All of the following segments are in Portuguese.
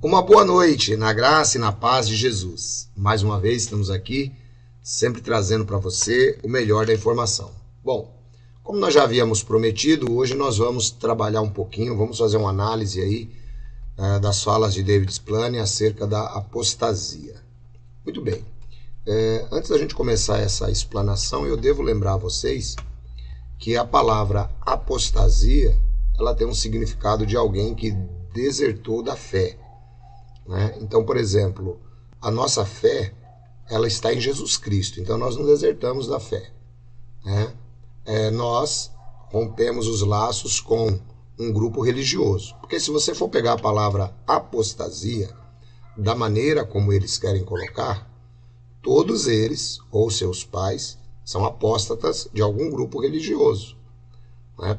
Uma boa noite, na graça e na paz de Jesus. Mais uma vez estamos aqui, sempre trazendo para você o melhor da informação. Bom, como nós já havíamos prometido, hoje nós vamos trabalhar um pouquinho, vamos fazer uma análise aí das falas de David Splane acerca da apostasia. Muito bem, antes da gente começar essa explanação, eu devo lembrar a vocês que a palavra apostasia, ela tem um significado de alguém que desertou da fé. Então, por exemplo, a nossa fé, ela está em Jesus Cristo, então nós não desertamos da fé. Nós rompemos os laços com um grupo religioso, porque se você for pegar a palavra apostasia, da maneira como eles querem colocar, todos eles, ou seus pais, são apóstatas de algum grupo religioso.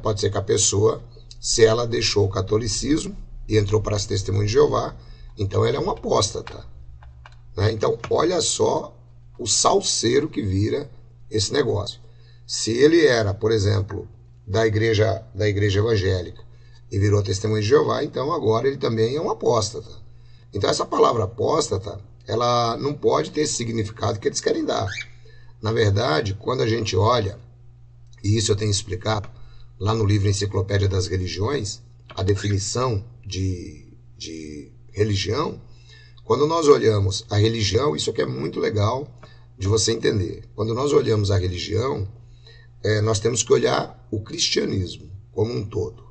Pode ser que a pessoa, se ela deixou o catolicismo e entrou para as Testemunhas de Jeová, então ele é um apóstata. Então, olha só o salseiro que vira esse negócio. Se ele era, por exemplo, da igreja evangélica e virou Testemunha de Jeová, então agora ele também é um apóstata. Então essa palavra apóstata, ela não pode ter esse significado que eles querem dar. Na verdade, quando a gente olha, e isso eu tenho explicado lá no livro Enciclopédia das Religiões, a definição de religião, quando nós olhamos a religião, isso aqui é muito legal de você entender. Quando nós olhamos a religião, nós temos que olhar o cristianismo como um todo.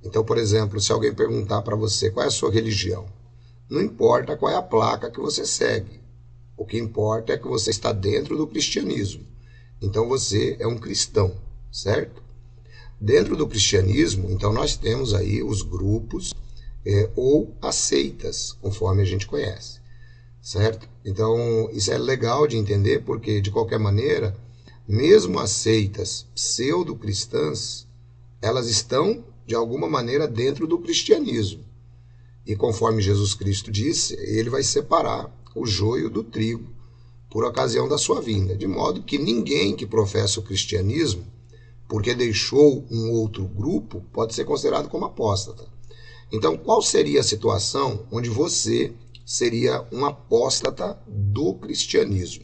Então, por exemplo, se alguém perguntar para você qual é a sua religião, não importa qual é a placa que você segue. O que importa é que você está dentro do cristianismo. Então você é um cristão, certo? Dentro do cristianismo, então nós temos aí os grupos ou as seitas, conforme a gente conhece, certo? Então isso é legal de entender porque, de qualquer maneira, mesmo as seitas pseudo-cristãs, elas estão, de alguma maneira, dentro do cristianismo. E conforme Jesus Cristo disse, ele vai separar o joio do trigo por ocasião da sua vinda, de modo que ninguém que professa o cristianismo, porque deixou um outro grupo, pode ser considerado como apóstata. Então, qual seria a situação onde você seria um apóstata do cristianismo?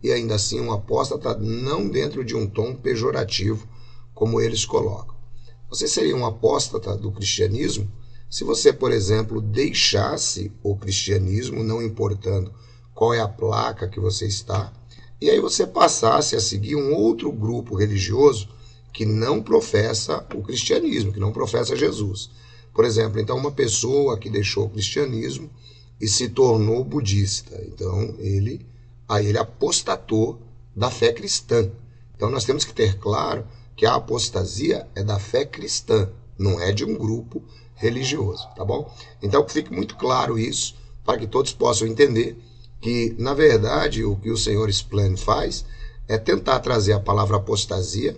E ainda assim, um apóstata não dentro de um tom pejorativo, como eles colocam. Você seria um apóstata do cristianismo se você, por exemplo, deixasse o cristianismo, não importando qual é a placa que você está, e aí você passasse a seguir um outro grupo religioso que não professa o cristianismo, que não professa Jesus. Por exemplo, então uma pessoa que deixou o cristianismo e se tornou budista, então ele apostatou da fé cristã. Então nós temos que ter claro que a apostasia é da fé cristã, não é de um grupo religioso, tá bom? Então que fique muito claro isso, para que todos possam entender que, na verdade, o que o senhor Splane faz é tentar trazer a palavra apostasia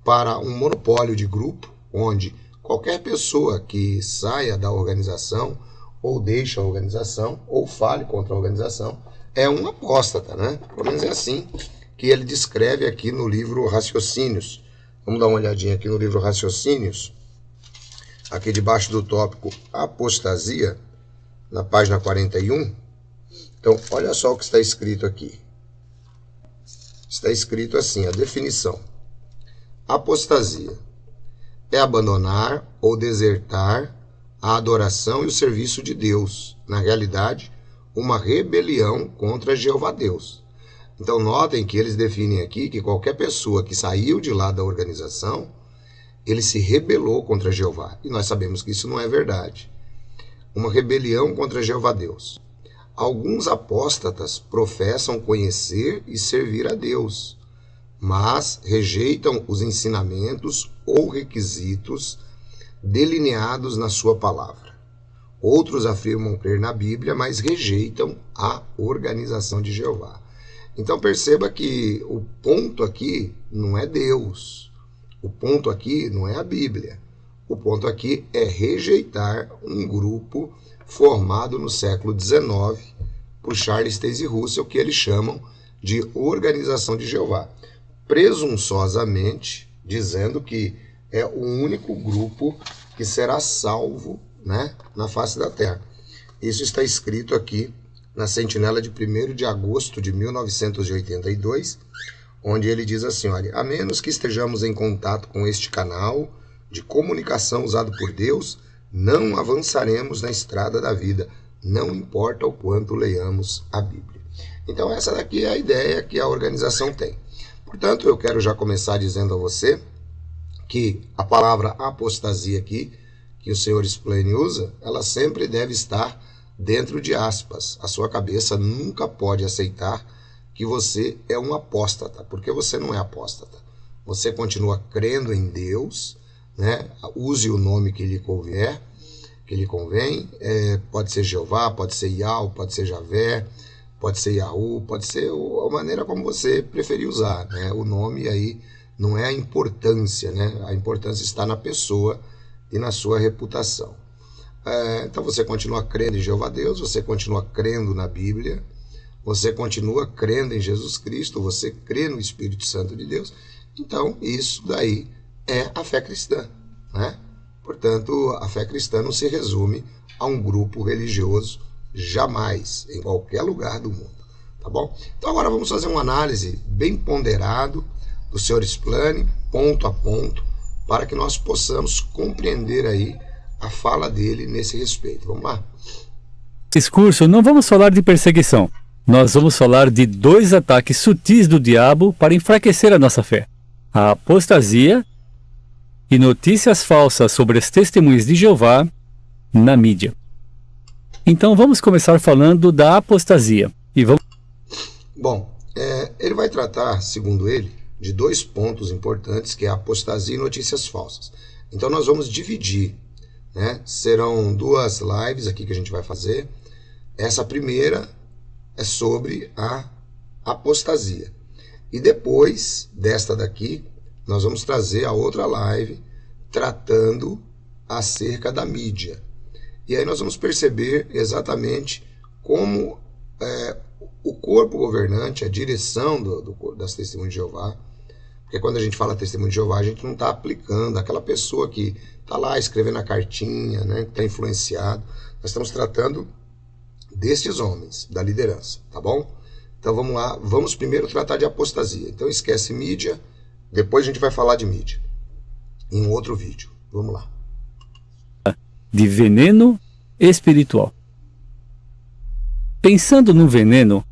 para um monopólio de grupo, onde qualquer pessoa que saia da organização, ou deixe a organização, ou fale contra a organização, é um apóstata, Pelo menos é assim que ele descreve aqui no livro Raciocínios. Vamos dar uma olhadinha aqui no livro Raciocínios, aqui debaixo do tópico apostasia, na página 41. Então, olha só o que está escrito aqui. Está escrito assim, a definição. Apostasia é abandonar ou desertar a adoração e o serviço de Deus. Na realidade, uma rebelião contra Jeová Deus. Então, notem que eles definem aqui que qualquer pessoa que saiu de lá da organização, ele se rebelou contra Jeová. E nós sabemos que isso não é verdade. Uma rebelião contra Jeová Deus. Alguns apóstatas professam conhecer e servir a Deus, mas rejeitam os ensinamentos ou requisitos delineados na sua palavra. Outros afirmam crer na Bíblia, mas rejeitam a organização de Jeová. Então perceba que o ponto aqui não é Deus. O ponto aqui não é a Bíblia. O ponto aqui é rejeitar um grupo formado no século XIX por Charles Taze Russell, que eles chamam de Organização de Jeová, presunçosamente dizendo que é o único grupo que será salvo, na face da terra. Isso está escrito aqui na Sentinela de 1º de agosto de 1982, onde ele diz assim, olha, a menos que estejamos em contato com este canal de comunicação usado por Deus, não avançaremos na estrada da vida, não importa o quanto leiamos a Bíblia. Então essa daqui é a ideia que a organização tem. Portanto, eu quero já começar dizendo a você que a palavra apostasia aqui, que o Sr. Splane usa, ela sempre deve estar dentro de aspas. A sua cabeça nunca pode aceitar que você é um apóstata, porque você não é apóstata. Você continua crendo em Deus, né? Use o nome que lhe convier, que lhe convém. Pode ser Jeová, pode ser Yahweh, pode ser Javé, pode ser Yahu, pode ser a maneira como você preferir usar, né? O nome aí não é a importância, né? A importância está na pessoa e na sua reputação. Então você continua crendo em Jeová Deus, você continua crendo na Bíblia, você continua crendo em Jesus Cristo, você crê no Espírito Santo de Deus. Então isso daí é a fé cristã, né? Portanto, a fé cristã não se resume a um grupo religioso, jamais, em qualquer lugar do mundo, tá bom? Então agora vamos fazer uma análise bem ponderado do Sr. Splane, ponto a ponto, para que nós possamos compreender aí a fala dele nesse respeito. Vamos lá? Nesse curso não vamos falar de perseguição, nós vamos falar de 2 ataques sutis do diabo para enfraquecer a nossa fé: a apostasia e notícias falsas sobre as testemunhas de Jeová na mídia. Então vamos começar falando da apostasia. Bom, ele vai tratar, segundo ele, de 2 pontos importantes, que é a apostasia e notícias falsas. Então nós vamos dividir, né? Serão 2 lives aqui que a gente vai fazer. Essa primeira é sobre a apostasia. E depois desta daqui, nós vamos trazer a outra live tratando acerca da mídia. E aí nós vamos perceber exatamente como o corpo governante, a direção das Testemunhas de Jeová, porque quando a gente fala Testemunho de Jeová, a gente não está aplicando aquela pessoa que está lá escrevendo a cartinha, né, que está influenciado. Nós estamos tratando destes homens, da liderança, tá bom? Então vamos lá, vamos primeiro tratar de apostasia. Então esquece mídia, depois a gente vai falar de mídia em um outro vídeo. Vamos lá. De veneno espiritual. Pensando no veneno,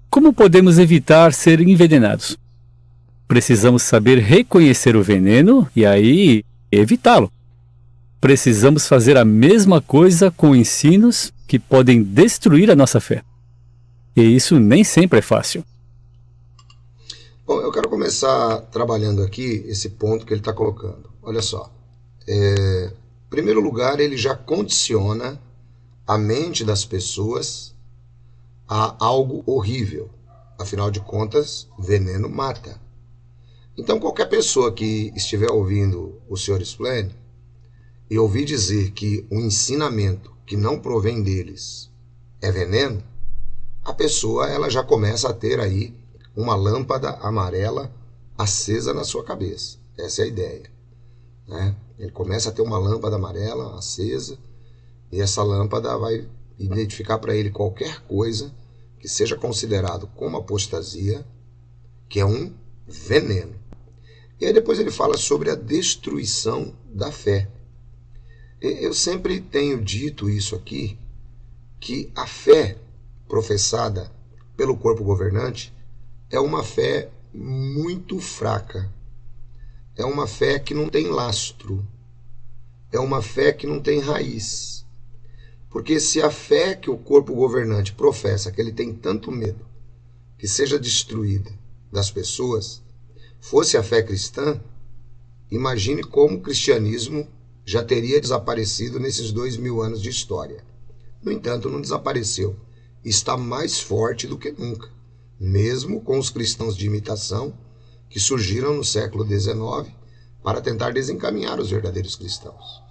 como podemos evitar ser envenenados? Precisamos saber reconhecer o veneno e aí evitá-lo. Precisamos fazer a mesma coisa com ensinos que podem destruir a nossa fé. E isso nem sempre é fácil. Bom, eu quero começar trabalhando aqui esse ponto que ele está colocando. Olha só. Em primeiro lugar, ele já condiciona a mente das pessoas a algo horrível. Afinal de contas, veneno mata. Então, qualquer pessoa que estiver ouvindo o Sr. Splane e ouvir dizer que o ensinamento que não provém deles é veneno, a pessoa ela já começa a ter aí uma lâmpada amarela acesa na sua cabeça. Essa é a ideia, né? Ele começa a ter uma lâmpada amarela acesa e essa lâmpada vai identificar para ele qualquer coisa que seja considerado como apostasia, que é um veneno. E aí depois ele fala sobre a destruição da fé. Eu sempre tenho dito isso aqui, que a fé professada pelo corpo governante é uma fé muito fraca. É uma fé que não tem lastro. É uma fé que não tem raiz. Porque se a fé que o corpo governante professa, que ele tem tanto medo que seja destruída das pessoas, fosse a fé cristã, imagine como o cristianismo já teria desaparecido nesses 2000 anos de história. No entanto, não desapareceu. Está mais forte do que nunca, mesmo com os cristãos de imitação que surgiram no século XIX para tentar desencaminhar os verdadeiros cristãos.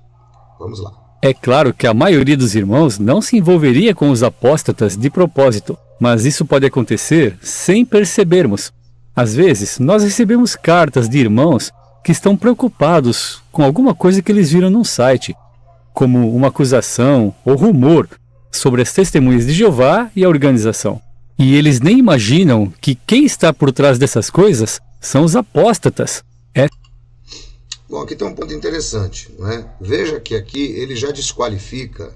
Vamos lá. É claro que a maioria dos irmãos não se envolveria com os apóstatas de propósito, mas isso pode acontecer sem percebermos. Às vezes, nós recebemos cartas de irmãos que estão preocupados com alguma coisa que eles viram num site, como uma acusação ou rumor, sobre as testemunhas de Jeová e a organização. E eles nem imaginam que quem está por trás dessas coisas são os apóstatas. Bom, aqui tem um ponto interessante, né? Veja que aqui ele já desqualifica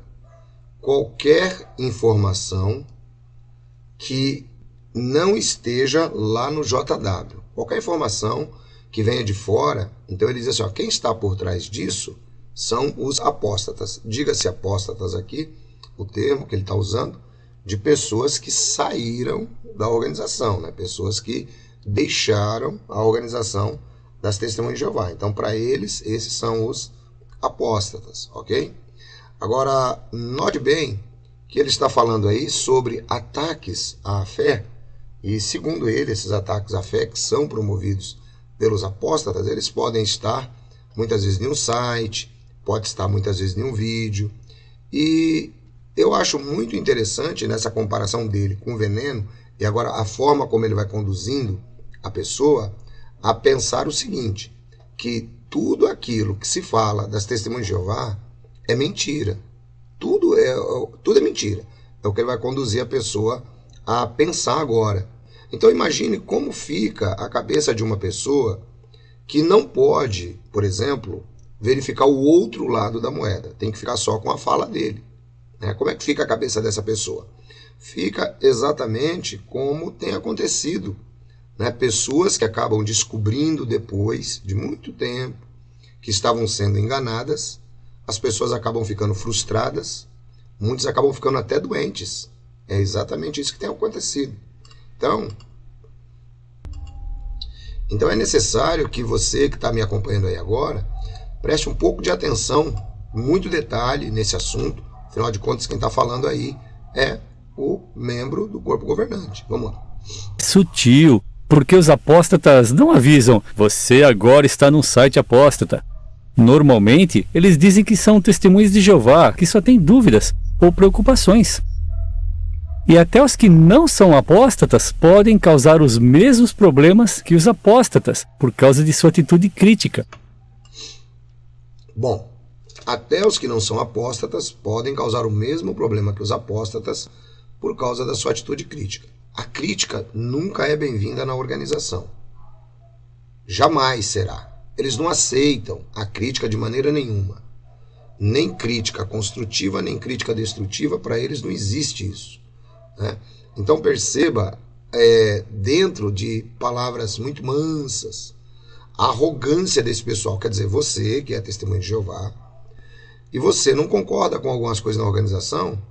qualquer informação que não esteja lá no JW. Qualquer informação que venha de fora, então ele diz assim, ó, quem está por trás disso são os apóstatas. Diga-se apóstatas aqui, o termo que ele está usando, de pessoas que saíram da organização, né? Pessoas que deixaram a organização das Testemunhas de Jeová. Então, para eles, esses são os apóstatas, ok? Agora, note bem que ele está falando aí sobre ataques à fé, e segundo ele, esses ataques à fé que são promovidos pelos apóstatas, eles podem estar muitas vezes em um site, pode estar muitas vezes em um vídeo, e eu acho muito interessante nessa comparação dele com o veneno, e agora a forma como ele vai conduzindo a pessoa a pensar o seguinte, que tudo aquilo que se fala das Testemunhas de Jeová é mentira. Tudo é mentira. É o que ele vai conduzir a pessoa a pensar agora. Então imagine como fica a cabeça de uma pessoa que não pode, por exemplo, verificar o outro lado da moeda. Tem que ficar só com a fala dele. Como é que fica a cabeça dessa pessoa? Fica exatamente como tem acontecido. Pessoas que acabam descobrindo depois de muito tempo que estavam sendo enganadas, as pessoas acabam ficando frustradas, muitos acabam ficando até doentes. É exatamente isso que tem acontecido. Então é necessário que você que está me acompanhando aí agora preste um pouco de atenção, muito detalhe nesse assunto. Afinal de contas, quem está falando aí é o membro do corpo governante. Vamos lá. Sutil, porque os apóstatas não avisam, você agora está num site apóstata. Normalmente, eles dizem que são testemunhas de Jeová, que só têm dúvidas ou preocupações. E até os que não são apóstatas podem causar os mesmos problemas que os apóstatas, por causa de sua atitude crítica. Bom, até os que não são apóstatas podem causar o mesmo problema que os apóstatas por causa da sua atitude crítica. A crítica nunca é bem-vinda na organização. Jamais será. Eles não aceitam a crítica de maneira nenhuma. Nem crítica construtiva, nem crítica destrutiva, para eles não existe isso. Então perceba, dentro de palavras muito mansas, a arrogância desse pessoal. Quer dizer, você que é testemunha de Jeová, e você não concorda com algumas coisas na organização,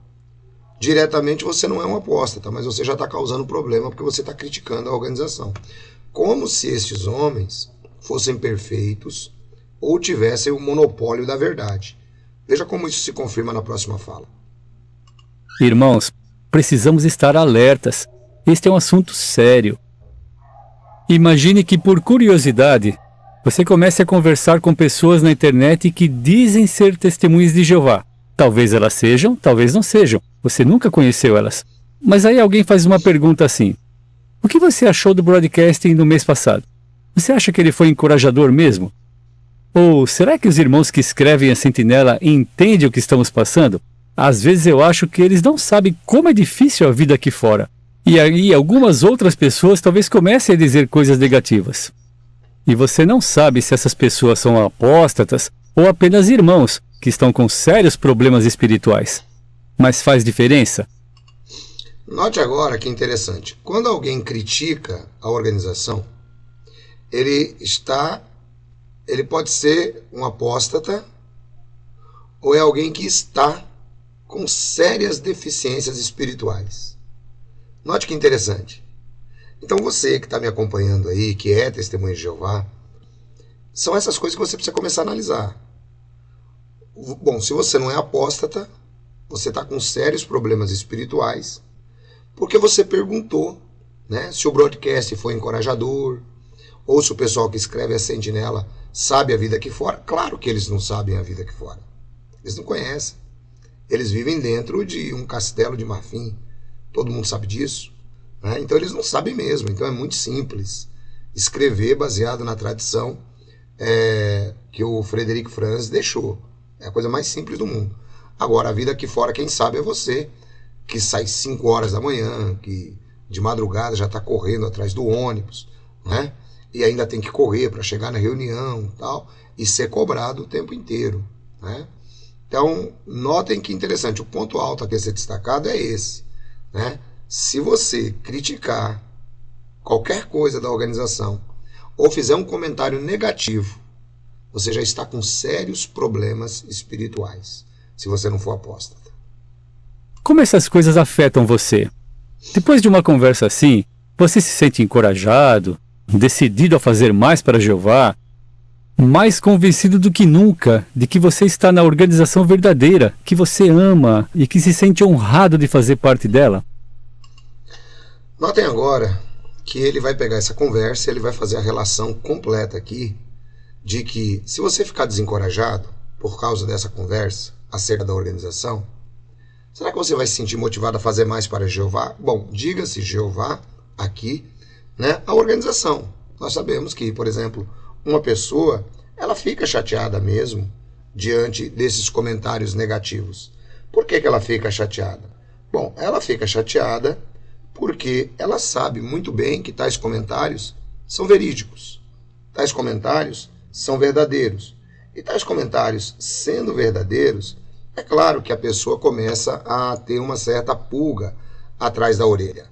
diretamente você não é um apóstata, mas você já está causando problema porque você está criticando a organização. Como se estes homens fossem perfeitos ou tivessem o monopólio da verdade. Veja como isso se confirma na próxima fala. Irmãos, precisamos estar alertas. Este é um assunto sério. Imagine que, por curiosidade, você comece a conversar com pessoas na internet que dizem ser testemunhas de Jeová. Talvez elas sejam, talvez não sejam. Você nunca conheceu elas. Mas aí alguém faz uma pergunta assim: o que você achou do broadcasting no mês passado? Você acha que ele foi encorajador mesmo? Ou será que os irmãos que escrevem a Sentinela entendem o que estamos passando? Às vezes eu acho que eles não sabem como é difícil a vida aqui fora. E aí algumas outras pessoas talvez comecem a dizer coisas negativas. E você não sabe se essas pessoas são apóstatas ou apenas irmãos que estão com sérios problemas espirituais. Mas faz diferença? Note agora que interessante. Quando alguém critica a organização, ele pode ser um apóstata ou é alguém que está com sérias deficiências espirituais. Note que interessante. Então você que está me acompanhando aí, que é testemunha de Jeová, são essas coisas que você precisa começar a analisar. Bom, se você não é apóstata, você está com sérios problemas espirituais, porque você perguntou, se o broadcast foi encorajador, ou se o pessoal que escreve a Sentinela sabe a vida aqui fora. Claro que eles não sabem a vida aqui fora. Eles não conhecem. Eles vivem dentro de um castelo de marfim. Todo mundo sabe disso. Então eles não sabem mesmo. Então é muito simples escrever baseado na tradição que o Frederic Franz deixou. É a coisa mais simples do mundo. Agora, a vida aqui fora, quem sabe é você, que sai 5 horas da manhã, que de madrugada já está correndo atrás do ônibus, né? E ainda tem que correr para chegar na reunião e tal, e ser cobrado o tempo inteiro, né? Então, notem que interessante, o ponto alto aqui a ser destacado é esse, né? Se você criticar qualquer coisa da organização ou fizer um comentário negativo, você já está com sérios problemas espirituais, se você não for apóstata. Como essas coisas afetam você? Depois de uma conversa assim, você se sente encorajado, decidido a fazer mais para Jeová, mais convencido do que nunca de que você está na organização verdadeira, que você ama e que se sente honrado de fazer parte dela? Notem agora que ele vai pegar essa conversa e ele vai fazer a relação completa aqui de que se você ficar desencorajado por causa dessa conversa acerca da organização, será que você vai se sentir motivado a fazer mais para Jeová? Bom, diga-se Jeová aqui, né, a organização. Nós sabemos que, por exemplo, uma pessoa, ela fica chateada mesmo diante desses comentários negativos. Por que ela fica chateada? Bom, ela fica chateada porque ela sabe muito bem que tais comentários são verídicos. Tais comentários são verdadeiros. E tais comentários sendo verdadeiros, é claro que a pessoa começa a ter uma certa pulga atrás da orelha,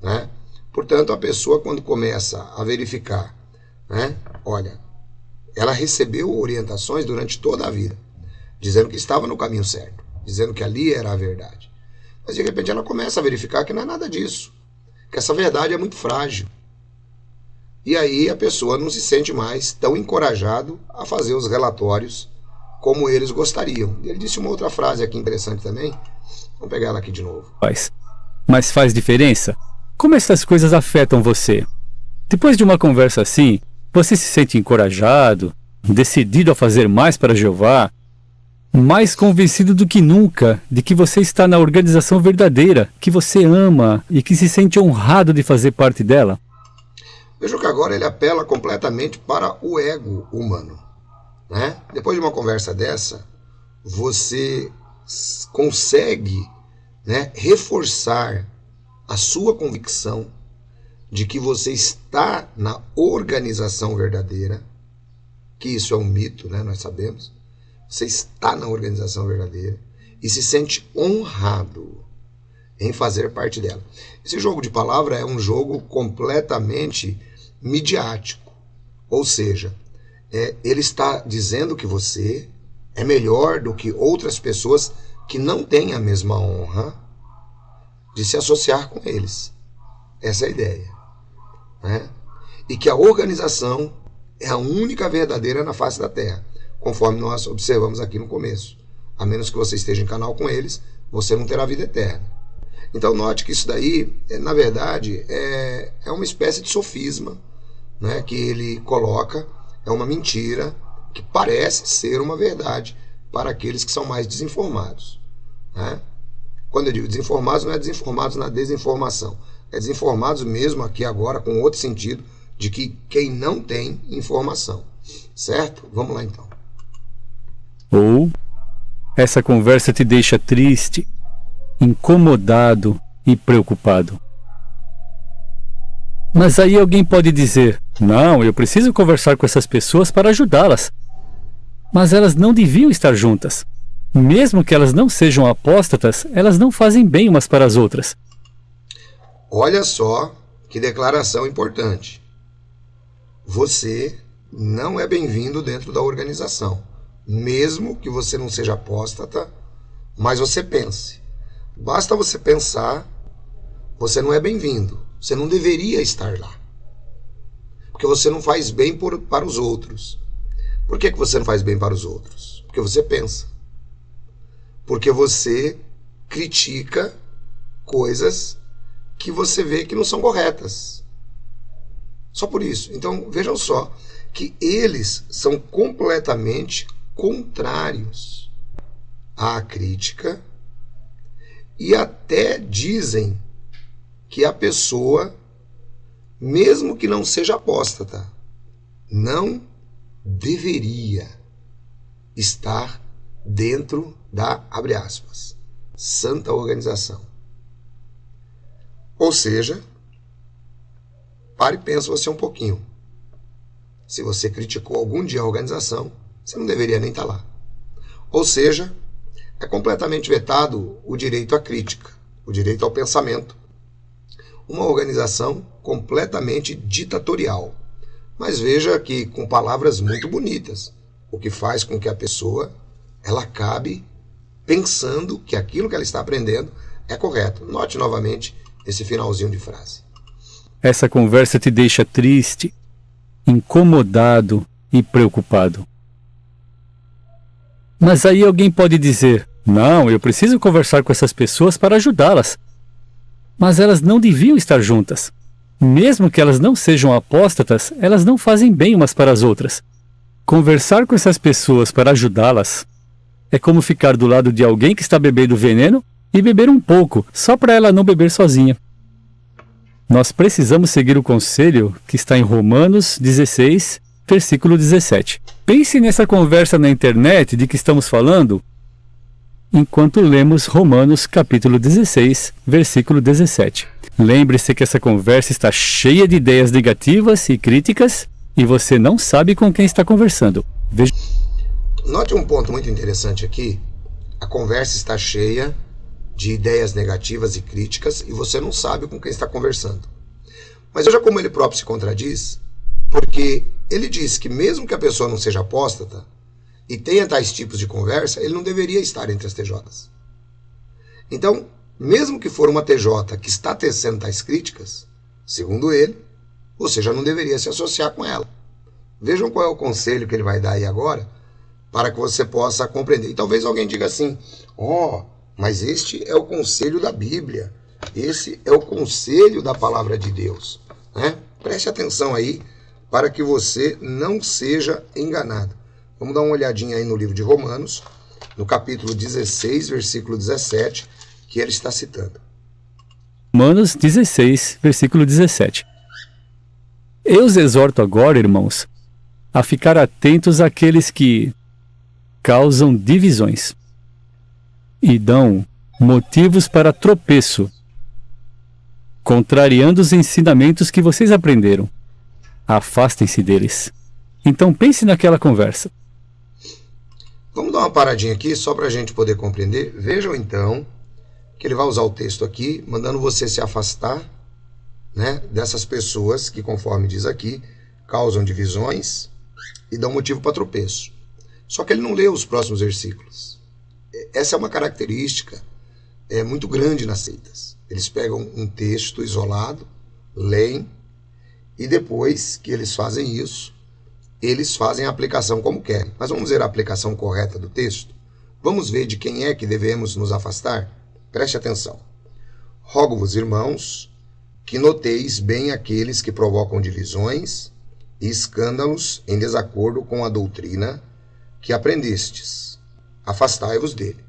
né? Portanto, a pessoa, quando começa a verificar, né, olha, ela recebeu orientações durante toda a vida, dizendo que estava no caminho certo, dizendo que ali era a verdade. Mas de repente ela começa a verificar que não é nada disso, que essa verdade é muito frágil. E aí a pessoa não se sente mais tão encorajado a fazer os relatórios como eles gostariam. Ele disse uma outra frase aqui interessante também. Vamos pegar ela aqui de novo. Mas faz diferença? Como essas coisas afetam você? Depois de uma conversa assim, você se sente encorajado, decidido a fazer mais para Jeová, mais convencido do que nunca de que você está na organização verdadeira, que você ama e que se sente honrado de fazer parte dela? Veja que agora ele apela completamente para o ego humano, né? Depois de uma conversa dessa, você consegue, né, reforçar a sua convicção de que você está na organização verdadeira, que isso é um mito, né? Nós sabemos. Você está na organização verdadeira e se sente honrado em fazer parte dela. Esse jogo de palavra é um jogo completamente midiático, ou seja, ele está dizendo que você é melhor do que outras pessoas que não têm a mesma honra de se associar com eles. Essa é a ideia, né? E que a organização é a única verdadeira na face da Terra, conforme nós observamos aqui no começo. A menos que você esteja em canal com eles, você não terá vida eterna. Então note que isso daí, na verdade, é uma espécie de sofisma, né, que ele coloca, é uma mentira que parece ser uma verdade para aqueles que são mais desinformados, né? Quando eu digo desinformados, não é desinformados na desinformação, é desinformados mesmo aqui agora com outro sentido de que quem não tem informação, certo? Vamos lá então. Ou essa conversa te deixa triste, incomodado e preocupado. Mas aí alguém pode dizer, não, eu preciso conversar com essas pessoas para ajudá-las. Mas elas não deviam estar juntas. Mesmo que elas não sejam apóstatas, elas não fazem bem umas para as outras. Olha só que declaração importante. Você não é bem-vindo dentro da organização. Mesmo que você não seja apóstata, mas você pense. Basta você pensar, você não é bem-vindo. Você não deveria estar lá. Porque você não faz bem para os outros. Por que você não faz bem para os outros? Porque você pensa. Porque você critica coisas que você vê que não são corretas. Só por isso. Então, vejam só que eles são completamente contrários à crítica e até dizem que a pessoa, mesmo que não seja apóstata, não deveria estar dentro da, abre aspas, santa organização. Ou seja, pare e pensa você um pouquinho. Se você criticou algum dia a organização, você não deveria nem estar lá. Ou seja, é completamente vetado o direito à crítica, o direito ao pensamento. Uma organização completamente ditatorial. Mas veja que com palavras muito bonitas, o que faz com que a pessoa ela acabe pensando que aquilo que ela está aprendendo é correto. Note novamente esse finalzinho de frase. Essa conversa te deixa triste, incomodado e preocupado. Mas aí alguém pode dizer, não, eu preciso conversar com essas pessoas para ajudá-las. Mas elas não deviam estar juntas. Mesmo que elas não sejam apóstatas, elas não fazem bem umas para as outras. Conversar com essas pessoas para ajudá-las é como ficar do lado de alguém que está bebendo veneno e beber um pouco, só para ela não beber sozinha. Nós precisamos seguir o conselho que está em Romanos 16, versículo 17. Pense nessa conversa na internet de que estamos falando enquanto lemos Romanos capítulo 16, versículo 17. Lembre-se que essa conversa está cheia de ideias negativas e críticas e você não sabe com quem está conversando. Veja... Note um ponto muito interessante aqui. A conversa está cheia de ideias negativas e críticas e você não sabe com quem está conversando. Mas veja como ele próprio se contradiz, porque ele diz que mesmo que a pessoa não seja apóstata e tenha tais tipos de conversa, ele não deveria estar entre as TJs. Então, mesmo que for uma TJ que está tecendo tais críticas, segundo ele, você já não deveria se associar com ela. Vejam qual é o conselho que ele vai dar aí agora, para que você possa compreender. E talvez alguém diga assim, mas este é o conselho da Bíblia, esse é o conselho da palavra de Deus. Né? Preste atenção aí, para que você não seja enganado. Vamos dar uma olhadinha aí no livro de Romanos, no capítulo 16, versículo 17, que ele está citando. Romanos 16, versículo 17. Eu os exorto agora, irmãos, a ficar atentos àqueles que causam divisões e dão motivos para tropeço, contrariando os ensinamentos que vocês aprenderam. Afastem-se deles. Então pense naquela conversa. Vamos dar uma paradinha aqui, só para a gente poder compreender. Vejam então que ele vai usar o texto aqui, mandando você se afastar, né, dessas pessoas que, conforme diz aqui, causam divisões e dão motivo para tropeço. Só que ele não leu os próximos versículos. Essa é uma característica muito grande nas seitas. Eles pegam um texto isolado, leem, e depois que eles fazem isso, eles fazem a aplicação como querem. Mas vamos ver a aplicação correta do texto? Vamos ver de quem é que devemos nos afastar? Preste atenção. Rogo-vos, irmãos, que noteis bem aqueles que provocam divisões e escândalos em desacordo com a doutrina que aprendestes. Afastai-vos dele.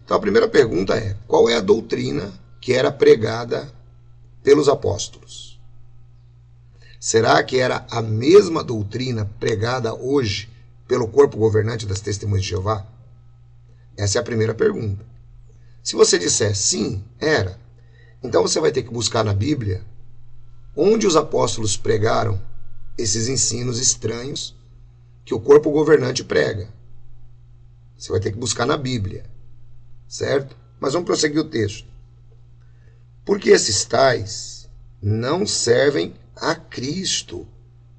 Então a primeira pergunta é, qual é a doutrina que era pregada pelos apóstolos? Será que era a mesma doutrina pregada hoje pelo corpo governante das Testemunhas de Jeová? Essa é a primeira pergunta. Se você disser sim, era, então você vai ter que buscar na Bíblia onde os apóstolos pregaram esses ensinos estranhos que o corpo governante prega. Você vai ter que buscar na Bíblia, certo? Mas vamos prosseguir o texto. Porque esses tais não servem a Cristo,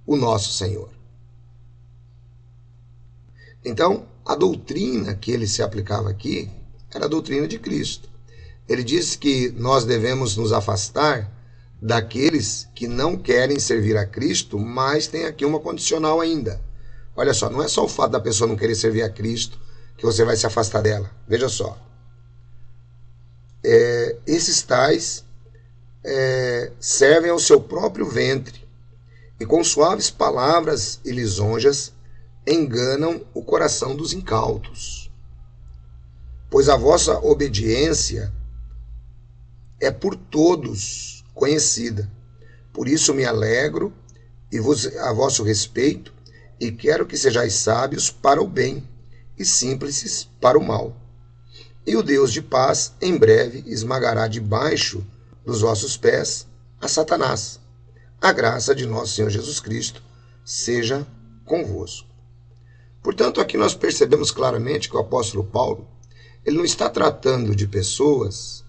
o nosso Senhor. Então, a doutrina que ele se aplicava aqui era a doutrina de Cristo. Ele disse que nós devemos nos afastar daqueles que não querem servir a Cristo, mas tem aqui uma condicional ainda. Olha só, não é só o fato da pessoa não querer servir a Cristo que você vai se afastar dela. Veja só. Esses tais servem ao seu próprio ventre e com suaves palavras e lisonjas enganam o coração dos incautos. Pois a vossa obediência é por todos conhecida. Por isso me alegro a vosso respeito e quero que sejais sábios para o bem e simples para o mal. E o Deus de paz em breve esmagará debaixo dos vossos pés a Satanás. A graça de nosso Senhor Jesus Cristo seja convosco. Portanto, aqui nós percebemos claramente que o apóstolo Paulo, ele não está tratando de pessoas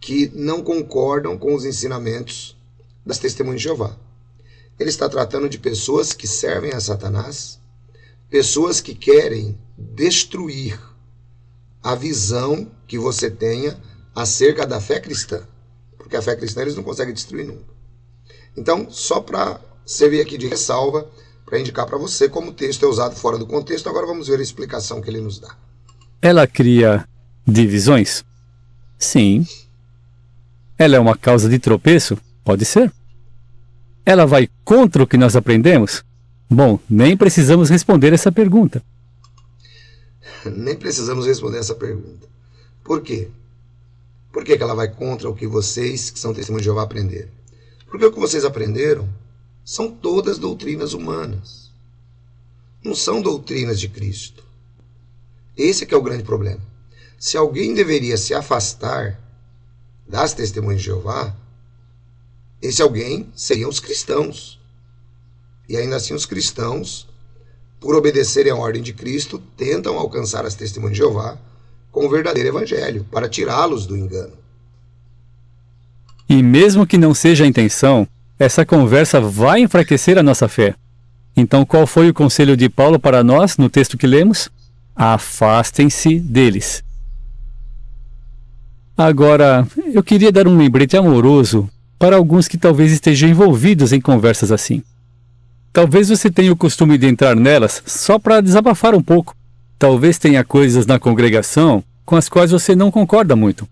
que não concordam com os ensinamentos das Testemunhas de Jeová. Ele está tratando de pessoas que servem a Satanás, pessoas que querem destruir a visão que você tenha acerca da fé cristã. Porque a fé cristã eles não conseguem destruir nunca. Então, só para servir aqui de ressalva, para indicar para você como o texto é usado fora do contexto, agora vamos ver a explicação que ele nos dá. Ela cria divisões? Sim. Ela é uma causa de tropeço? Pode ser. Ela vai contra o que nós aprendemos? Bom, nem precisamos responder essa pergunta. Nem precisamos responder essa pergunta. Por quê? Por que ela vai contra o que vocês, que são testemunhos de Jeová, aprenderam? Porque o que vocês aprenderam são todas doutrinas humanas. Não são doutrinas de Cristo. Esse é que é o grande problema. Se alguém deveria se afastar das testemunhas de Jeová, esse alguém seriam os cristãos. E ainda assim os cristãos, por obedecerem à ordem de Cristo, tentam alcançar as testemunhas de Jeová com o verdadeiro evangelho, para tirá-los do engano. E mesmo que não seja a intenção, essa conversa vai enfraquecer a nossa fé. Então qual foi o conselho de Paulo para nós no texto que lemos? Afastem-se deles. Agora, eu queria dar um lembrete amoroso para alguns que talvez estejam envolvidos em conversas assim. Talvez você tenha o costume de entrar nelas só para desabafar um pouco. Talvez tenha coisas na congregação com as quais você não concorda muito.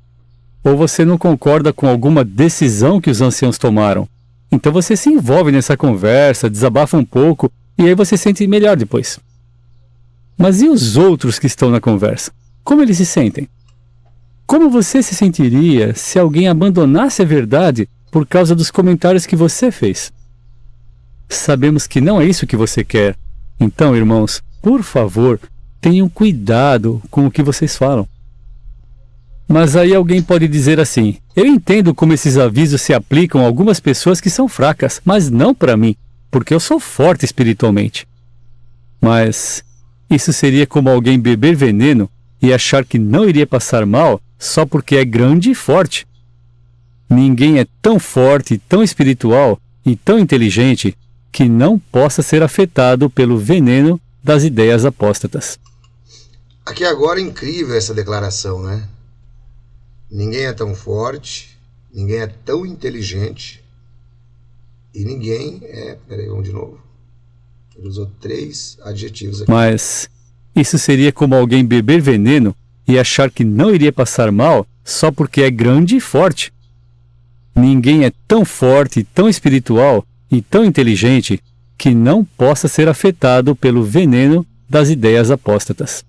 Ou você não concorda com alguma decisão que os anciãos tomaram. Então você se envolve nessa conversa, desabafa um pouco e aí você se sente melhor depois. Mas e os outros que estão na conversa? Como eles se sentem? Como você se sentiria se alguém abandonasse a verdade por causa dos comentários que você fez? Sabemos que não é isso que você quer. Então, irmãos, por favor, tenham cuidado com o que vocês falam. Mas aí alguém pode dizer assim: eu entendo como esses avisos se aplicam a algumas pessoas que são fracas, mas não para mim, porque eu sou forte espiritualmente. Mas isso seria como alguém beber veneno e achar que não iria passar mal só porque é grande e forte. Ninguém é tão forte, tão espiritual e tão inteligente que não possa ser afetado pelo veneno das ideias apóstatas. Aqui agora é incrível essa declaração, né? Ninguém é tão forte, ninguém é tão inteligente e ninguém é... Peraí, vamos de novo. Ele usou 3 adjetivos aqui. Mas isso seria como alguém beber veneno e achar que não iria passar mal só porque é grande e forte. Ninguém é tão forte, tão espiritual e tão inteligente que não possa ser afetado pelo veneno das ideias apóstatas.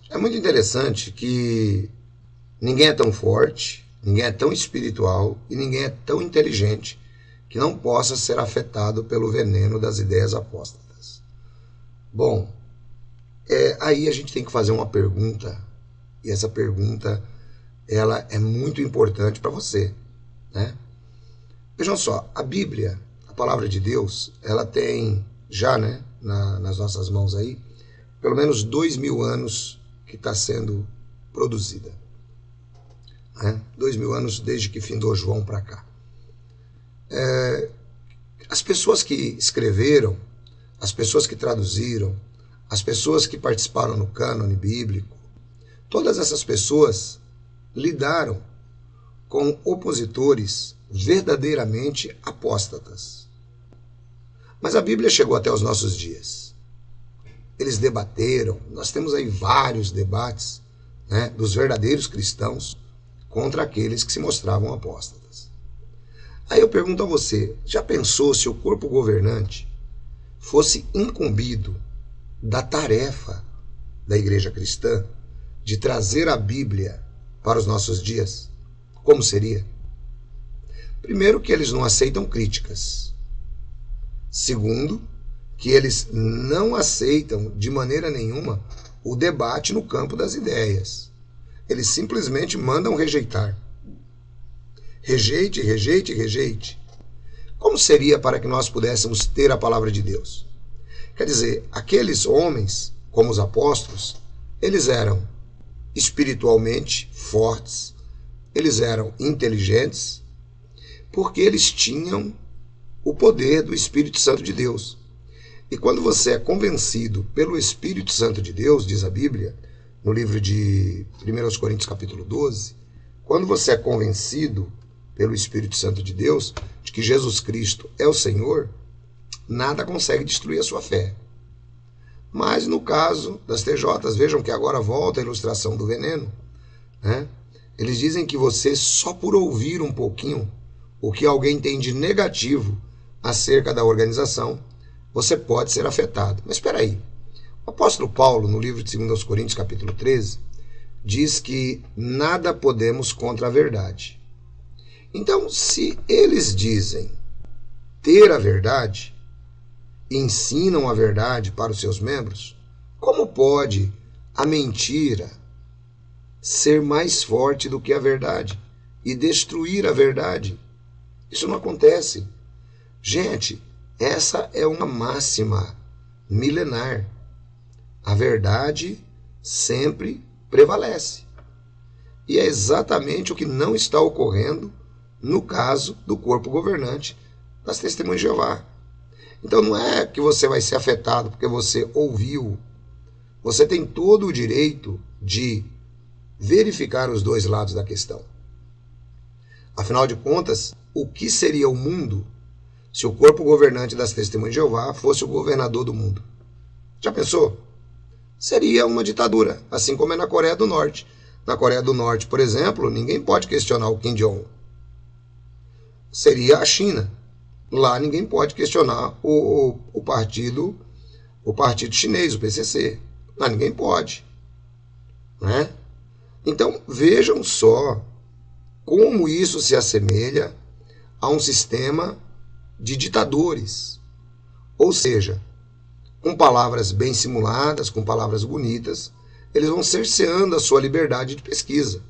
É muito interessante que ninguém é tão forte, ninguém é tão espiritual e ninguém é tão inteligente que não possa ser afetado pelo veneno das ideias apóstatas. Bom, aí a gente tem que fazer uma pergunta, e essa pergunta ela é muito importante para você, né? Vejam só, a Bíblia, a palavra de Deus, ela tem já, né, nas nossas mãos aí, pelo menos 2000 anos que está sendo produzida. 2000 anos desde que findou João para cá. As pessoas que escreveram, as pessoas que traduziram, as pessoas que participaram no cânone bíblico, todas essas pessoas lidaram com opositores verdadeiramente apóstatas. Mas a Bíblia chegou até os nossos dias. Eles debateram, nós temos aí vários debates, né, dos verdadeiros cristãos contra aqueles que se mostravam apóstatas. Aí eu pergunto a você, já pensou se o corpo governante fosse incumbido da tarefa da igreja cristã de trazer a Bíblia para os nossos dias? Como seria? Primeiro, que eles não aceitam críticas. Segundo, que eles não aceitam de maneira nenhuma o debate no campo das ideias. Eles simplesmente mandam rejeitar. Rejeite, rejeite, rejeite. Como seria para que nós pudéssemos ter a palavra de Deus? Quer dizer, aqueles homens, como os apóstolos, eles eram espiritualmente fortes, eles eram inteligentes, porque eles tinham o poder do Espírito Santo de Deus. E quando você é convencido pelo Espírito Santo de Deus, diz a Bíblia, no livro de 1 Coríntios capítulo 12, quando você é convencido pelo Espírito Santo de Deus de que Jesus Cristo é o Senhor, nada consegue destruir a sua fé. Mas no caso das TJs, vejam que agora volta a ilustração do veneno, né? Eles dizem que você, só por ouvir um pouquinho o que alguém tem de negativo acerca da organização, você pode ser afetado. Mas espera aí. O apóstolo Paulo, no livro de 2 Coríntios, capítulo 13, diz que nada podemos contra a verdade. Então, se eles dizem ter a verdade, ensinam a verdade para os seus membros, como pode a mentira ser mais forte do que a verdade e destruir a verdade? Isso não acontece. Gente, essa é uma máxima milenar. A verdade sempre prevalece. E é exatamente o que não está ocorrendo no caso do corpo governante das Testemunhas de Jeová. Então não é que você vai ser afetado porque você ouviu. Você tem todo o direito de verificar os dois lados da questão. Afinal de contas, o que seria o mundo se o corpo governante das Testemunhas de Jeová fosse o governador do mundo? Já pensou? Seria uma ditadura, assim como é na Coreia do Norte. Na Coreia do Norte, por exemplo, ninguém pode questionar o Kim Jong-un. Seria a China. Lá ninguém pode questionar o partido chinês, o PCC. Lá ninguém pode. Né? Então vejam só como isso se assemelha a um sistema de ditadores. Ou seja, com palavras bem simuladas, com palavras bonitas, eles vão cerceando a sua liberdade de pesquisa.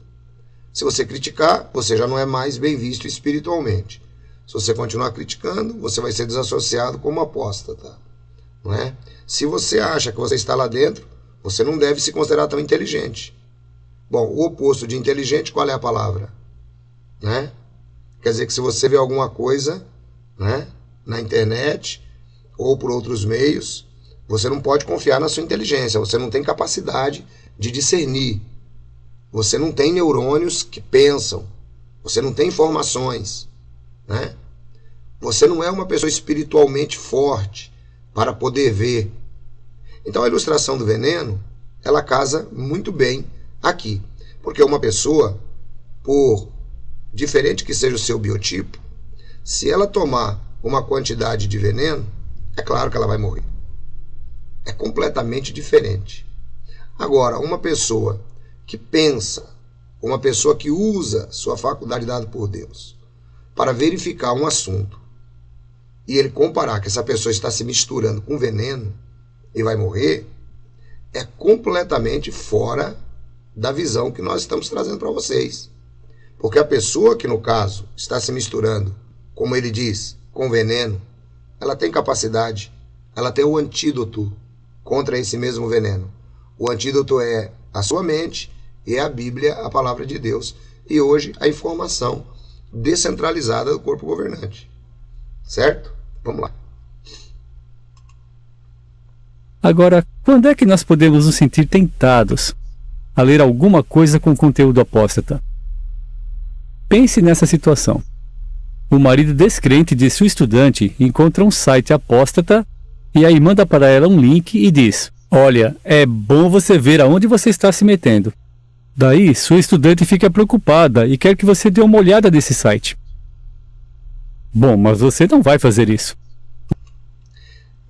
Se você criticar, você já não é mais bem visto espiritualmente. Se você continuar criticando, você vai ser desassociado como apóstata. Não é? Se você acha que você está lá dentro, você não deve se considerar tão inteligente. Bom, o oposto de inteligente, qual é a palavra? Né? Quer dizer que se você vê alguma coisa, né, na internet ou por outros meios, você não pode confiar na sua inteligência, você não tem capacidade de discernir, você não tem neurônios que pensam, você não tem informações, né? Você não é uma pessoa espiritualmente forte para poder ver. Então a ilustração do veneno, ela casa muito bem aqui, porque uma pessoa, por diferente que seja o seu biotipo, se ela tomar uma quantidade de veneno, é claro que ela vai morrer. É completamente diferente. Agora, uma pessoa que pensa, uma pessoa que usa sua faculdade dada por Deus para verificar um assunto e ele comparar que essa pessoa está se misturando com veneno e vai morrer, é completamente fora da visão que nós estamos trazendo para vocês. Porque a pessoa que, no caso, está se misturando, como ele diz, com veneno, ela tem capacidade, ela tem o antídoto contra esse mesmo veneno. O antídoto é a sua mente e é a Bíblia, a palavra de Deus. E hoje a informação descentralizada do corpo governante. Certo? Vamos lá. Agora, quando é que nós podemos nos sentir tentados a ler alguma coisa com conteúdo apóstata? Pense nessa situação. O marido descrente de sua estudante encontra um site apóstata e aí manda para ela um link e diz: olha, é bom você ver aonde você está se metendo. Daí, sua estudante fica preocupada e quer que você dê uma olhada nesse site. Bom, mas você não vai fazer isso.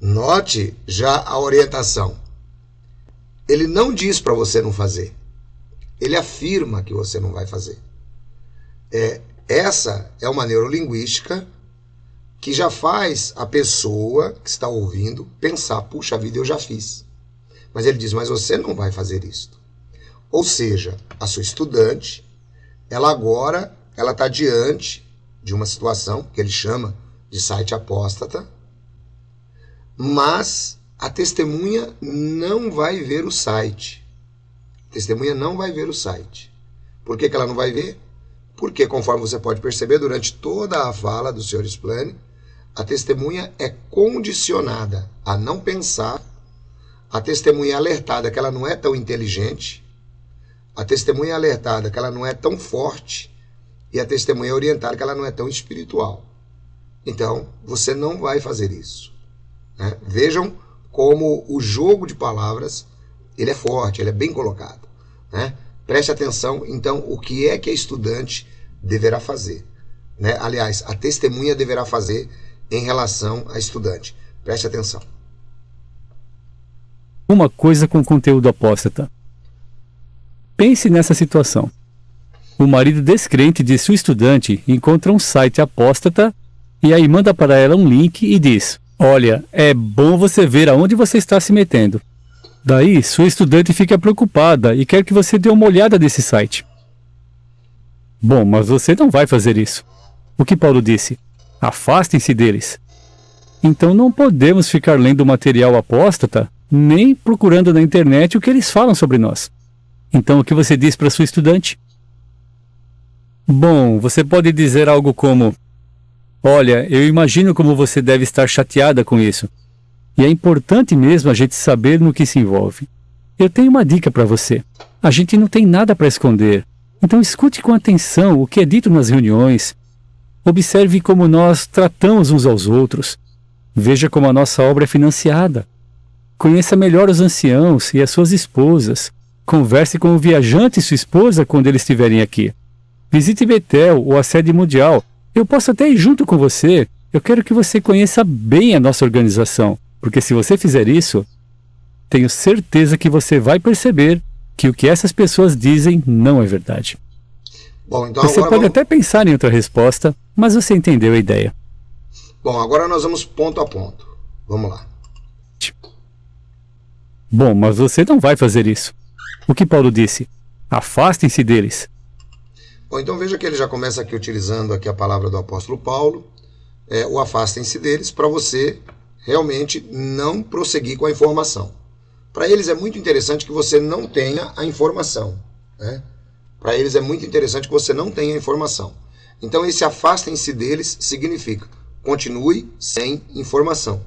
Note já a orientação. Ele não diz para você não fazer. Ele afirma que você não vai fazer. Essa é uma neurolinguística que já faz a pessoa que está ouvindo pensar: puxa vida, eu já fiz. Mas ele diz, mas você não vai fazer isto. Ou seja, a sua estudante, ela agora está diante de uma situação que ele chama de site apóstata, mas a testemunha não vai ver o site. A testemunha não vai ver o site. Por que ela não vai ver? Porque, conforme você pode perceber, durante toda a fala do Sr. Splane, a testemunha é condicionada a não pensar, a testemunha é alertada que ela não é tão inteligente, a testemunha é alertada que ela não é tão forte, e a testemunha é orientada que ela não é tão espiritual. Então, você não vai fazer isso. Né? Vejam como o jogo de palavras, ele é forte, ele é bem colocado. Né? Preste atenção, então, o que é que a estudante deverá fazer. Né? Aliás, a testemunha deverá fazer em relação à estudante. Preste atenção. Uma coisa com conteúdo apóstata. Pense nessa situação. O marido descrente de sua estudante encontra um site apóstata e aí manda para ela um link e diz: olha, é bom você ver aonde você está se metendo. Daí, sua estudante fica preocupada e quer que você dê uma olhada nesse site. Bom, mas você não vai fazer isso. O que Paulo disse? Afastem-se deles. Então não podemos ficar lendo material apóstata, nem procurando na internet o que eles falam sobre nós. Então o que você diz para sua estudante? Bom, você pode dizer algo como: olha, eu imagino como você deve estar chateada com isso. E é importante mesmo a gente saber no que se envolve. Eu tenho uma dica para você. A gente não tem nada para esconder. Então escute com atenção o que é dito nas reuniões. Observe como nós tratamos uns aos outros. Veja como a nossa obra é financiada. Conheça melhor os anciãos e as suas esposas. Converse com o viajante e sua esposa quando eles estiverem aqui. Visite Betel ou a sede mundial. Eu posso até ir junto com você. Eu quero que você conheça bem a nossa organização. Porque se você fizer isso, tenho certeza que você vai perceber que o que essas pessoas dizem não é verdade. Bom, então você pode até pensar em outra resposta, mas você entendeu a ideia. Bom, agora nós vamos ponto a ponto. Vamos lá. Bom, mas você não vai fazer isso. O que Paulo disse? Afastem-se deles. Bom, então veja que ele já começa aqui utilizando aqui a palavra do apóstolo Paulo, o afastem-se deles, para você realmente não prosseguir com a informação. Para eles é muito interessante que você não tenha a informação. Né? Para eles é muito interessante que você não tenha a informação. Então esse afastem-se deles significa continue sem informação.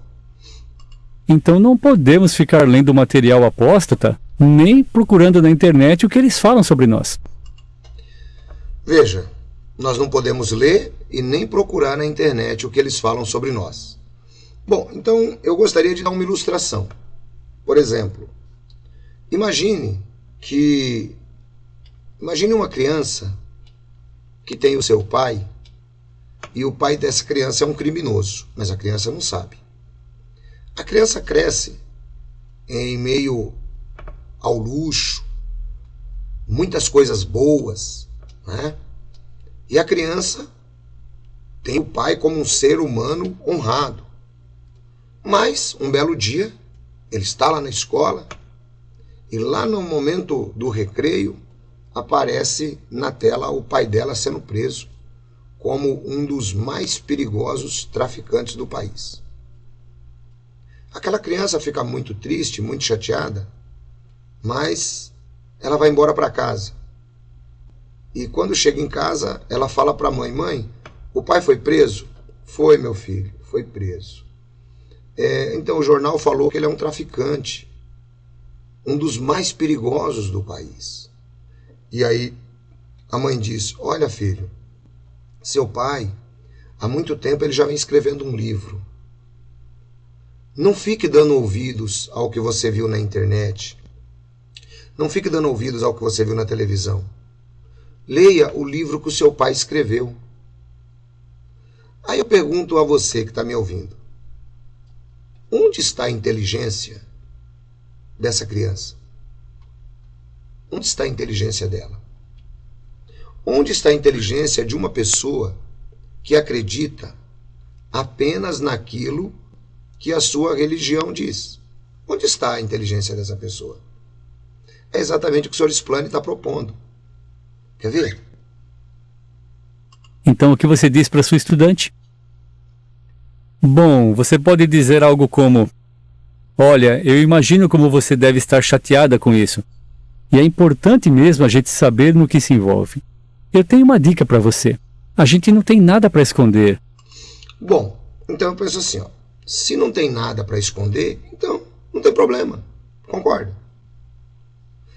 Então não podemos ficar lendo material apóstata, nem procurando na internet o que eles falam sobre nós. Veja, nós não podemos ler e nem procurar na internet o que eles falam sobre nós. Bom, então eu gostaria de dar uma ilustração. Por exemplo, imagine uma criança que tem o seu pai e o pai dessa criança é um criminoso, mas a criança não sabe. A criança cresce em meio ao luxo, muitas coisas boas, né? E a criança tem o pai como um ser humano honrado. Mas, um belo dia, ele está lá na escola e lá no momento do recreio aparece na tela o pai dela sendo preso como um dos mais perigosos traficantes do país. Aquela criança fica muito triste, muito chateada, mas ela vai embora para casa. E quando chega em casa, ela fala para a mãe: mãe, o pai foi preso? Foi, meu filho, foi preso. Então o jornal falou que ele é um traficante, um dos mais perigosos do país. E aí a mãe diz: olha, filho, seu pai, há muito tempo ele já vem escrevendo um livro. Não fique dando ouvidos ao que você viu na internet. Não fique dando ouvidos ao que você viu na televisão. Leia o livro que o seu pai escreveu. Aí eu pergunto a você que está me ouvindo: onde está a inteligência dessa criança? Onde está a inteligência dela? Onde está a inteligência de uma pessoa que acredita apenas naquilo que a sua religião diz? Onde está a inteligência dessa pessoa? É exatamente o que o Sr. Splane está propondo. Quer ver? Então, o que você diz para sua estudante? Bom, você pode dizer algo como: olha, eu imagino como você deve estar chateada com isso. E é importante mesmo a gente saber no que se envolve. Eu tenho uma dica para você. A gente não tem nada para esconder. Bom, então eu penso assim, ó. Se não tem nada para esconder, então não tem problema. Concorda?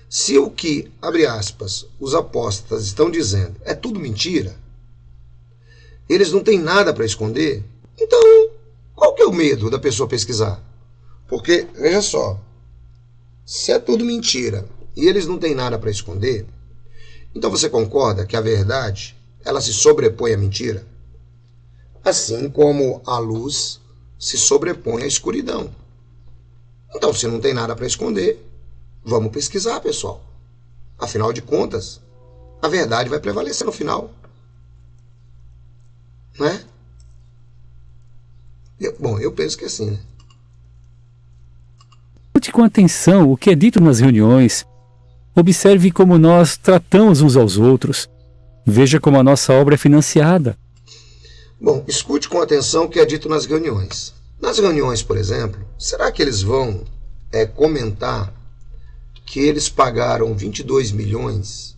Se o que, abre aspas, os apóstatas estão dizendo é tudo mentira, eles não têm nada para esconder, então qual que é o medo da pessoa pesquisar? Porque, veja só, se é tudo mentira e eles não têm nada para esconder, então você concorda que a verdade, ela se sobrepõe à mentira? Assim como a luz se sobrepõe à escuridão. Então, se não tem nada para esconder, vamos pesquisar, pessoal. Afinal de contas, a verdade vai prevalecer no final. Não é? Bom, eu penso que é assim, né? Escute com atenção o que é dito nas reuniões. Observe como nós tratamos uns aos outros. Veja como a nossa obra é financiada. Bom, escute com atenção o que é dito nas reuniões. Nas reuniões, por exemplo, será que eles vão comentar que eles pagaram 22 milhões,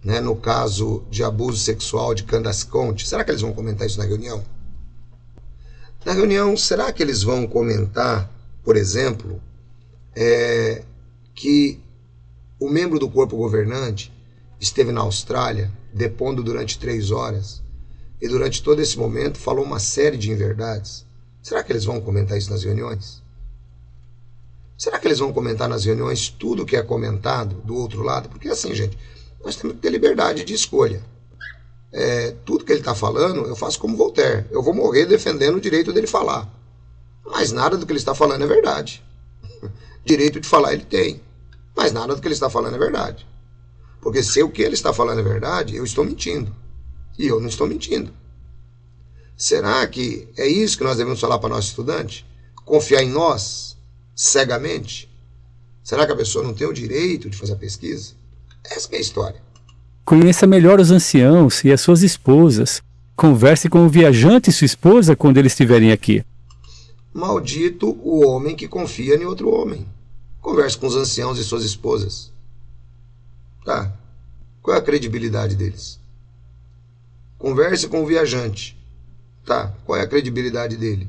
né, no caso de abuso sexual de Candace Conte? Será que eles vão comentar isso na reunião? Na reunião, será que eles vão comentar, por exemplo, que o membro do corpo governante esteve na Austrália depondo durante 3 horas e durante todo esse momento falou uma série de inverdades? Será que eles vão comentar isso nas reuniões? Será que eles vão comentar nas reuniões tudo o que é comentado do outro lado? Porque assim, gente, nós temos que ter liberdade de escolha. Tudo que ele está falando, eu faço como Voltaire. Eu vou morrer defendendo o direito dele falar. Mas nada do que ele está falando é verdade. Direito de falar ele tem. Mas nada do que ele está falando é verdade. Porque se o que ele está falando é verdade, eu estou mentindo. E eu não estou mentindo. Será que é isso que nós devemos falar para nosso estudante? Confiar em nós, cegamente? Será que a pessoa não tem o direito de fazer a pesquisa? Essa é a história. Conheça melhor os anciãos e as suas esposas. Converse com o viajante e sua esposa quando eles estiverem aqui. Maldito o homem que confia em outro homem. Converse com os anciãos e suas esposas. Tá. Qual é a credibilidade deles? Converse com o viajante. Tá. Qual é a credibilidade dele?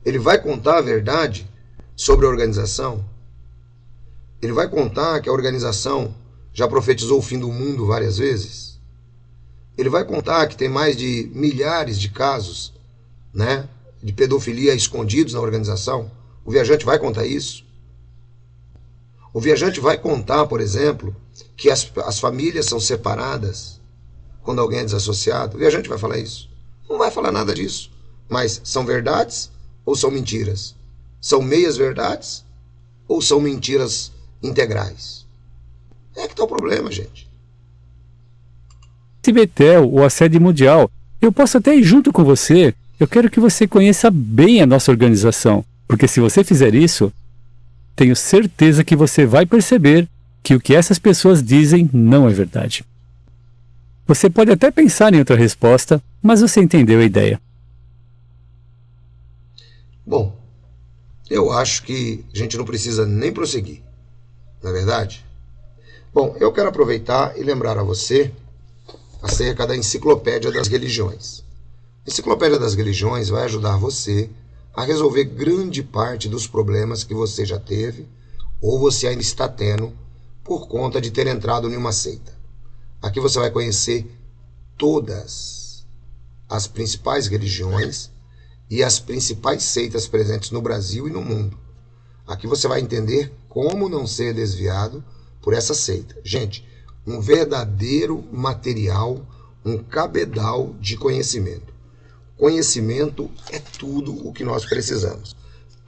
Ele vai contar a verdade sobre a organização? Ele vai contar que a organização já profetizou o fim do mundo várias vezes? Ele vai contar que tem mais de milhares de casos, né, de pedofilia escondidos na organização? O viajante vai contar isso? O viajante vai contar, por exemplo, que as famílias são separadas quando alguém é desassociado? O viajante vai falar isso? Não vai falar nada disso. Mas são verdades ou são mentiras? São meias verdades ou são mentiras integrais? É que está o problema, gente. Se Betel ou a sede mundial, eu posso até ir junto com você. Eu quero que você conheça bem a nossa organização, porque se você fizer isso, tenho certeza que você vai perceber que o que essas pessoas dizem não é verdade. Você pode até pensar em outra resposta, mas você entendeu a ideia. Bom, eu acho que a gente não precisa nem prosseguir, não é verdade? Bom, eu quero aproveitar e lembrar a você acerca da Enciclopédia das Religiões. A Enciclopédia das Religiões vai ajudar você a resolver grande parte dos problemas que você já teve ou você ainda está tendo por conta de ter entrado em uma seita. Aqui você vai conhecer todas as principais religiões e as principais seitas presentes no Brasil e no mundo. Aqui você vai entender como não ser desviado por essa seita. Gente, um verdadeiro material, um cabedal de conhecimento. Conhecimento é tudo o que nós precisamos.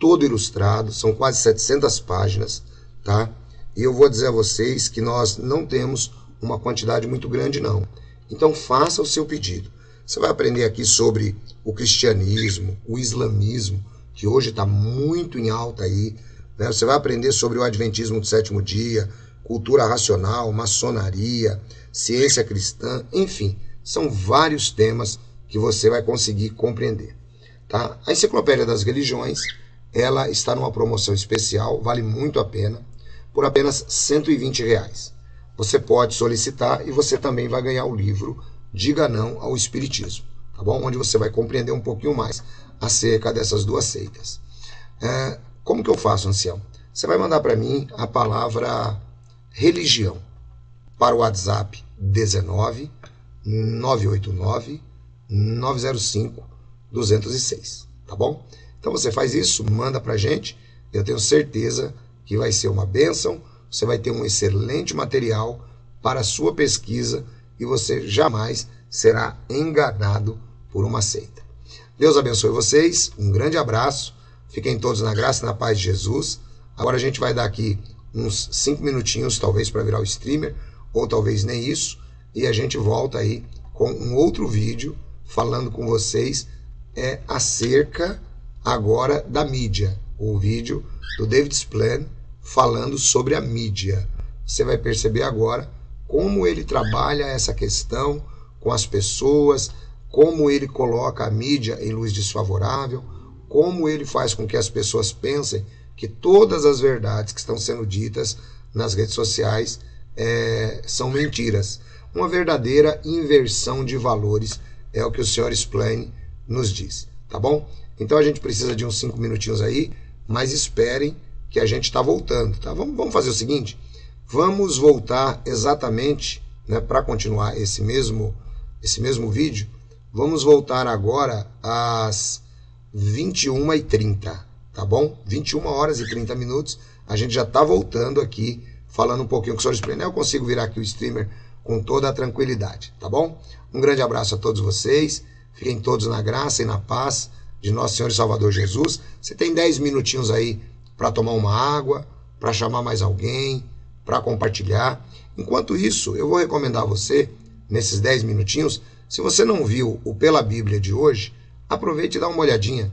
Todo ilustrado, são quase 700 páginas, tá? E eu vou dizer a vocês que nós não temos uma quantidade muito grande, não. Então faça o seu pedido. Você vai aprender aqui sobre o cristianismo, o islamismo, que hoje está muito em alta aí né? Você vai aprender sobre o Adventismo do Sétimo Dia, cultura racional, maçonaria, ciência cristã, enfim, são vários temas que você vai conseguir compreender. Tá? A Enciclopédia das Religiões, ela está numa promoção especial, vale muito a pena, por apenas R$ 120. Você pode solicitar e você também vai ganhar o livro Diga Não ao Espiritismo, tá bom? Onde você vai compreender um pouquinho mais acerca dessas duas seitas. Como que eu faço, ancião? Você vai mandar para mim a palavra religião para o WhatsApp 19 989 905 206, tá bom? Então você faz isso, manda pra gente, eu tenho certeza que vai ser uma bênção, você vai ter um excelente material para a sua pesquisa e você jamais será enganado por uma seita. Deus abençoe vocês, um grande abraço, fiquem todos na graça e na paz de Jesus. Agora a gente vai dar aqui uns 5 minutinhos, talvez, para virar o streamer, ou talvez nem isso, e a gente volta aí com um outro vídeo falando com vocês acerca agora da mídia, o vídeo do David Splan falando sobre a mídia. Você vai perceber agora como ele trabalha essa questão com as pessoas, como ele coloca a mídia em luz desfavorável, como ele faz com que as pessoas pensem que todas as verdades que estão sendo ditas nas redes sociais são mentiras. Uma verdadeira inversão de valores é o que o Sr. Splan nos diz, tá bom? Então a gente precisa de uns 5 minutinhos aí, mas esperem que a gente está voltando, tá? Vamos fazer o seguinte, vamos voltar exatamente, né, para continuar esse mesmo vídeo, vamos voltar agora às 21h30, tá bom? 21 horas e 30 minutos, a gente já está voltando aqui, falando um pouquinho com o Sr. Splan. Eu consigo virar aqui o streamer com toda a tranquilidade, tá bom? Um grande abraço a todos vocês, fiquem todos na graça e na paz de nosso Senhor e Salvador Jesus. Você tem 10 minutinhos aí para tomar uma água, para chamar mais alguém, para compartilhar. Enquanto isso, eu vou recomendar a você, nesses 10 minutinhos, se você não viu o Pela Bíblia de hoje, aproveite e dá uma olhadinha.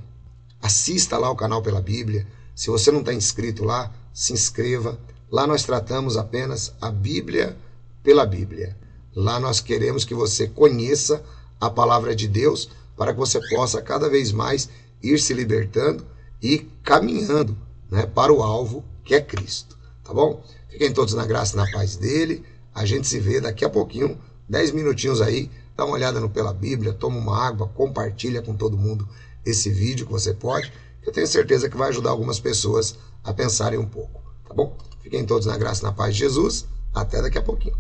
Assista lá o canal Pela Bíblia. Se você não está inscrito lá, se inscreva. Lá nós tratamos apenas a Bíblia pela Bíblia. Lá nós queremos que você conheça a palavra de Deus para que você possa cada vez mais ir se libertando e caminhando, né, para o alvo que é Cristo, tá bom? Fiquem todos na graça e na paz dele. A gente se vê daqui a pouquinho, 10 minutinhos aí, dá uma olhada no Pela Bíblia, toma uma água, compartilha com todo mundo esse vídeo que você pode. Eu tenho certeza que vai ajudar algumas pessoas a pensarem um pouco, tá bom? Fiquem todos na graça e na paz de Jesus. Até daqui a pouquinho.